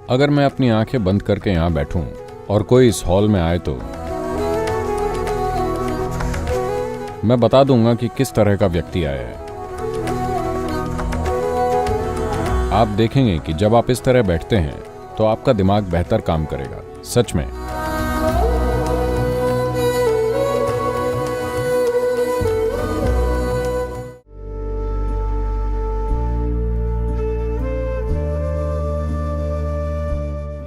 अगर मैं अपनी आंखें बंद करके यहां बैठूं और कोई इस हॉल में आए तो मैं बता दूंगा कि किस तरह का व्यक्ति आया है। आप देखेंगे कि जब आप इस तरह बैठते हैं तो आपका दिमाग बेहतर काम करेगा, सच में।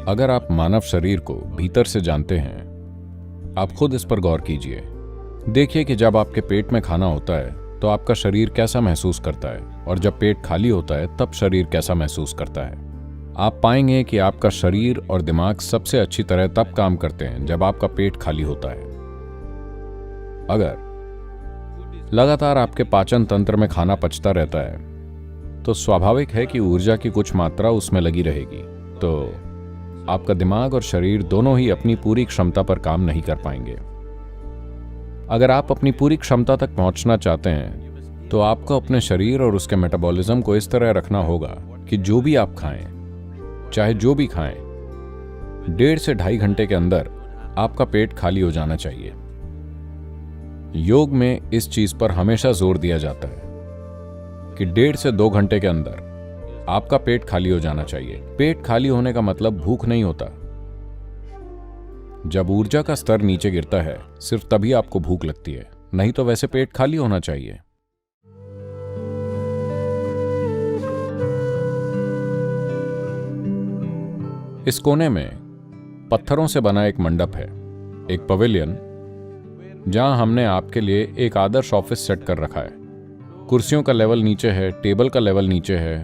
अगर आप मानव शरीर को भीतर से जानते हैं, आप खुद इस पर गौर कीजिए। देखिए कि जब आपके पेट में खाना होता है तो आपका शरीर कैसा महसूस करता है, और जब पेट खाली होता है तब शरीर कैसा महसूस करता है। आप पाएंगे कि आपका शरीर और दिमाग सबसे अच्छी तरह तब काम करते हैं जब आपका पेट खाली होता है। अगर लगातार आपके पाचन तंत्र में खाना पचता रहता है तो स्वाभाविक है कि ऊर्जा की कुछ मात्रा उसमें लगी रहेगी, तो आपका दिमाग और शरीर दोनों ही अपनी पूरी क्षमता पर काम नहीं कर पाएंगे। अगर आप अपनी पूरी क्षमता तक पहुंचना चाहते हैं तो आपको अपने शरीर और उसके मेटाबॉलिज्म को इस तरह रखना होगा कि जो भी आप खाएं, चाहे जो भी खाएं, 1.5 से 2.5 घंटे के अंदर आपका पेट खाली हो जाना चाहिए। योग में इस चीज पर हमेशा जोर दिया जाता है कि 1.5 से 2 घंटे के अंदर आपका पेट खाली हो जाना चाहिए। पेट खाली होने का मतलब भूख नहीं होता। जब ऊर्जा का स्तर नीचे गिरता है सिर्फ तभी आपको भूख लगती है, नहीं तो वैसे पेट खाली होना चाहिए। इस कोने में पत्थरों से बना एक मंडप है, एक पवेलियन, जहां हमने आपके लिए एक आदर्श ऑफिस सेट कर रखा है। कुर्सियों का लेवल नीचे है, टेबल का लेवल नीचे है।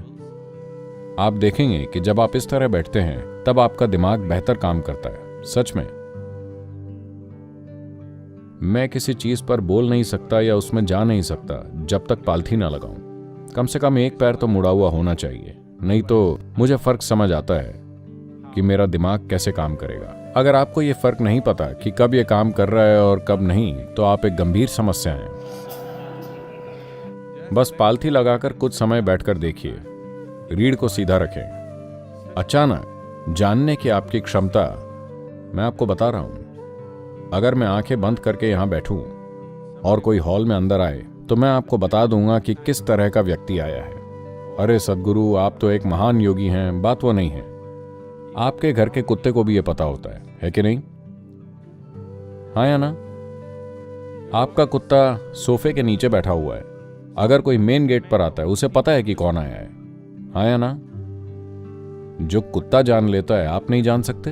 आप देखेंगे कि जब आप इस तरह बैठते हैं तब आपका दिमाग बेहतर काम करता है, सच में। मैं किसी चीज पर बोल नहीं सकता या उसमें जा नहीं सकता जब तक पालथी ना लगाऊं। कम से कम एक पैर तो मुड़ा हुआ होना चाहिए, नहीं तो मुझे फर्क समझ आता है कि मेरा दिमाग कैसे काम करेगा। अगर आपको यह फर्क नहीं पता कि कब यह काम कर रहा है और कब नहीं, तो आप एक गंभीर समस्या हैं। बस पालथी लगाकर कुछ समय बैठकर देखिए, रीढ़ को सीधा रखें। अचानक जानने की आपकी क्षमता, मैं आपको बता रहा हूं, अगर मैं आंखें बंद करके यहां बैठूं और कोई हॉल में अंदर आए तो मैं आपको बता दूंगा कि किस तरह का व्यक्ति आया है। अरे सद्गुरु, आप तो एक महान योगी हैं। बात वो नहीं है। आपके घर के कुत्ते को भी ये पता होता है कि नहीं? हाँ या ना? आपका कुत्ता सोफे के नीचे बैठा हुआ है। अगर कोई मेन गेट पर आता है उसे पता है कि कौन आया है। हाँ या ना? जो कुत्ता जान लेता है, आप नहीं जान सकते?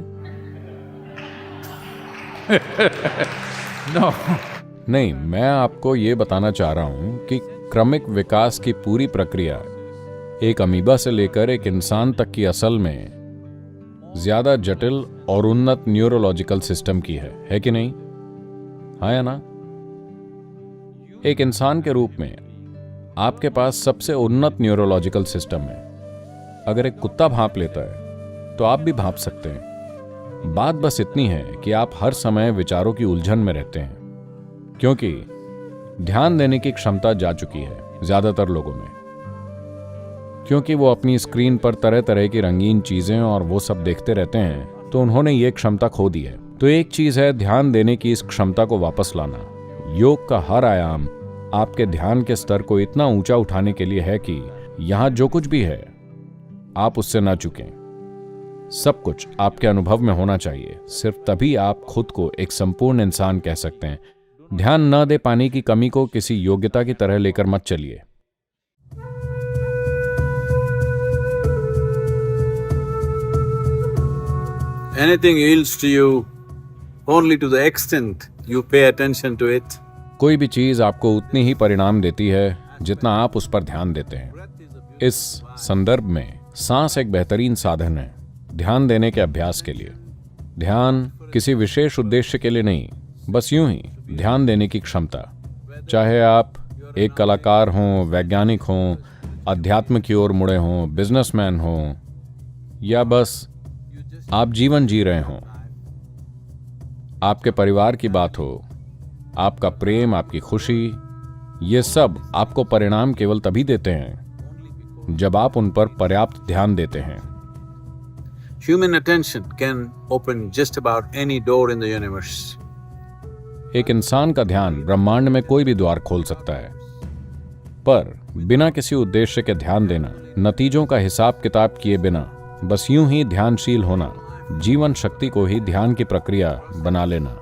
No. नहीं, मैं आपको यह बताना चाह रहा हूं कि क्रमिक विकास की पूरी प्रक्रिया एक अमीबा से लेकर एक इंसान तक की असल में ज्यादा जटिल और उन्नत न्यूरोलॉजिकल सिस्टम की है कि नहीं? हाँ या ना? एक इंसान के रूप में आपके पास सबसे उन्नत न्यूरोलॉजिकल सिस्टम है। अगर एक कुत्ता भांप लेता है तो आप भी भांप सकते हैं। बात बस इतनी है कि आप हर समय विचारों की उलझन में रहते हैं, क्योंकि ध्यान देने की क्षमता जा चुकी है ज्यादातर लोगों में, क्योंकि वो अपनी स्क्रीन पर तरह तरह की रंगीन चीजें और वो सब देखते रहते हैं, तो उन्होंने ये क्षमता खो दी है। तो एक चीज है ध्यान देने की इस क्षमता को वापस लाना। योग का हर आयाम आपके ध्यान के स्तर को इतना ऊंचा उठाने के लिए है कि यहां जो कुछ भी है आप उससे ना चूकें। सब कुछ आपके अनुभव में होना चाहिए। सिर्फ तभी आप खुद को एक संपूर्ण इंसान कह सकते हैं। ध्यान न दे पाने की कमी को किसी योग्यता की तरह लेकर मत चलिए। Anything yields to you only to the extent you pay attention to it. कोई भी चीज आपको उतनी ही परिणाम देती है जितना आप उस पर ध्यान देते हैं। इस संदर्भ में सांस एक बेहतरीन साधन है ध्यान देने के अभ्यास के लिए। ध्यान किसी विशेष उद्देश्य के लिए नहीं, बस यूं ही ध्यान देने की क्षमता। चाहे आप एक कलाकार हों, वैज्ञानिक हों, अध्यात्म की ओर मुड़े हों, बिजनेसमैन हों, या बस आप जीवन जी रहे हों, आपके परिवार की बात हो, आपका प्रेम, आपकी खुशी, ये सब आपको परिणाम केवल तभी देते हैं जब आप उन पर पर्याप्त ध्यान देते हैं। Human attention can open just about any door in the universe. एक इंसान का ध्यान ब्रह्मांड में कोई भी द्वार खोल सकता है, पर बिना किसी उद्देश्य के ध्यान देना, नतीजों का हिसाब किताब किए बिना बस यूं ही ध्यानशील होना, जीवन शक्ति को ही ध्यान की प्रक्रिया बना लेना।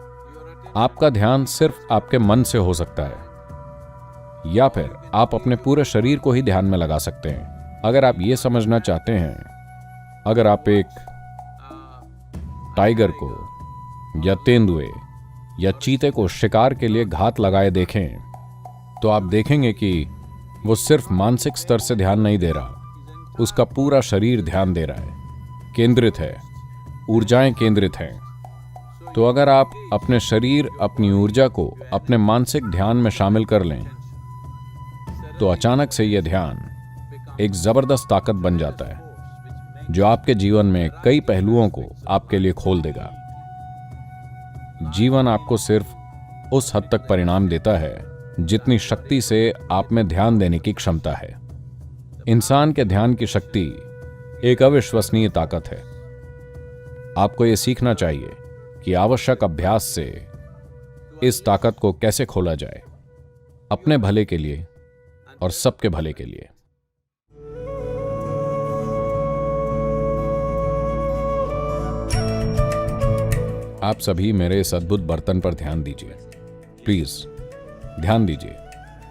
आपका ध्यान सिर्फ आपके मन से हो सकता है, या फिर आप अपने पूरे शरीर को ही ध्यान में लगा सकते हैं। अगर आप ये समझना चाहते हैं, अगर आप एक टाइगर को या तेंदुए या चीते को शिकार के लिए घात लगाए देखें, तो आप देखेंगे कि वो सिर्फ मानसिक स्तर से ध्यान नहीं दे रहा, उसका पूरा शरीर ध्यान दे रहा है, केंद्रित है, ऊर्जाएं केंद्रित हैं। तो अगर आप अपने शरीर, अपनी ऊर्जा को अपने मानसिक ध्यान में शामिल कर लें, तो अचानक से यह ध्यान एक जबरदस्त ताकत बन जाता है, जो आपके जीवन में कई पहलुओं को आपके लिए खोल देगा। जीवन आपको सिर्फ उस हद तक परिणाम देता है जितनी शक्ति से आप में ध्यान देने की क्षमता है। इंसान के ध्यान की शक्ति एक अविश्वसनीय ताकत है। आपको यह सीखना चाहिए कि आवश्यक अभ्यास से इस ताकत को कैसे खोला जाए, अपने भले के लिए और सबके भले के लिए। आप सभी मेरे इस अद्भुत बर्तन पर ध्यान दीजिए, प्लीज ध्यान दीजिए,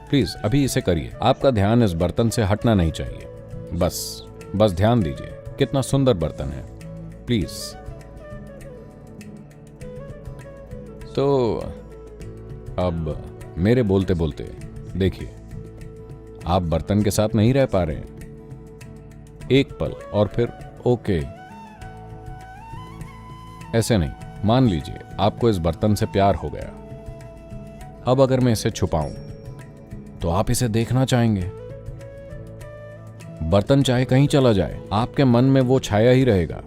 प्लीज अभी इसे करिए। आपका ध्यान इस बर्तन से हटना नहीं चाहिए, बस ध्यान दीजिए। कितना सुंदर बर्तन है, प्लीज। तो अब मेरे बोलते बोलते देखिए, आप बर्तन के साथ नहीं रह पा रहे हैं। एक पल और फिर ओके, ऐसे नहीं। मान लीजिए आपको इस बर्तन से प्यार हो गया। अब अगर मैं इसे छुपाऊं तो आप इसे देखना चाहेंगे। बर्तन चाहे कहीं चला जाए, आपके मन में वो छाया ही रहेगा।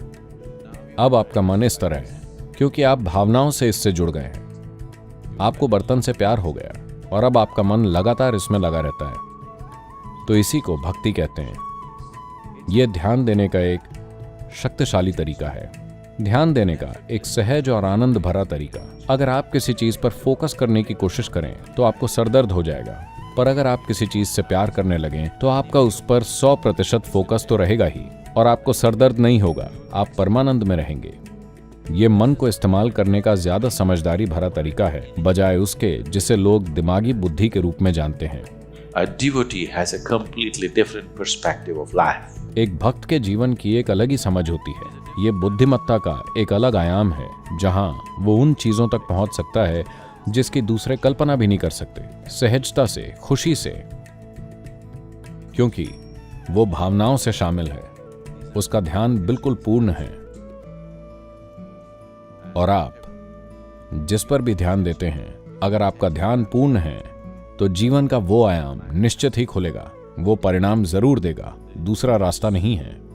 अब आपका मन इस तरह है क्योंकि आप भावनाओं से इससे जुड़ गए हैं। आपको बर्तन से प्यार हो गया और अब आपका मन लगातार इसमें लगा रहता है। तो इसी को भक्ति कहते हैं। यह ध्यान देने का एक शक्तिशाली तरीका है, ध्यान देने का एक सहज और आनंद भरा तरीका। अगर आप किसी चीज पर फोकस करने की कोशिश करें तो आपको सरदर्द हो जाएगा, पर अगर आप किसी चीज से प्यार करने लगें तो आपका उस पर 100% फोकस तो रहेगा ही और आपको सरदर्द नहीं होगा। आप परमानंद में रहेंगे। ये मन को इस्तेमाल करने का ज्यादा समझदारी भरा तरीका है, बजाय उसके जिसे लोग दिमागी बुद्धि के रूप में जानते हैं। A devotee has a completely different perspective of life. एक भक्त के जीवन की एक अलग ही समझ होती है। ये बुद्धिमत्ता का एक अलग आयाम है, जहां वो उन चीजों तक पहुंच सकता है जिसकी दूसरे कल्पना भी नहीं कर सकते, सहजता से, खुशी से, क्योंकि वो भावनाओं से शामिल है। उसका ध्यान बिल्कुल पूर्ण है। और आप जिस पर भी ध्यान देते हैं, अगर आपका ध्यान पूर्ण है तो जीवन का वो आयाम निश्चित ही खुलेगा। वो परिणाम जरूर देगा, दूसरा रास्ता नहीं है।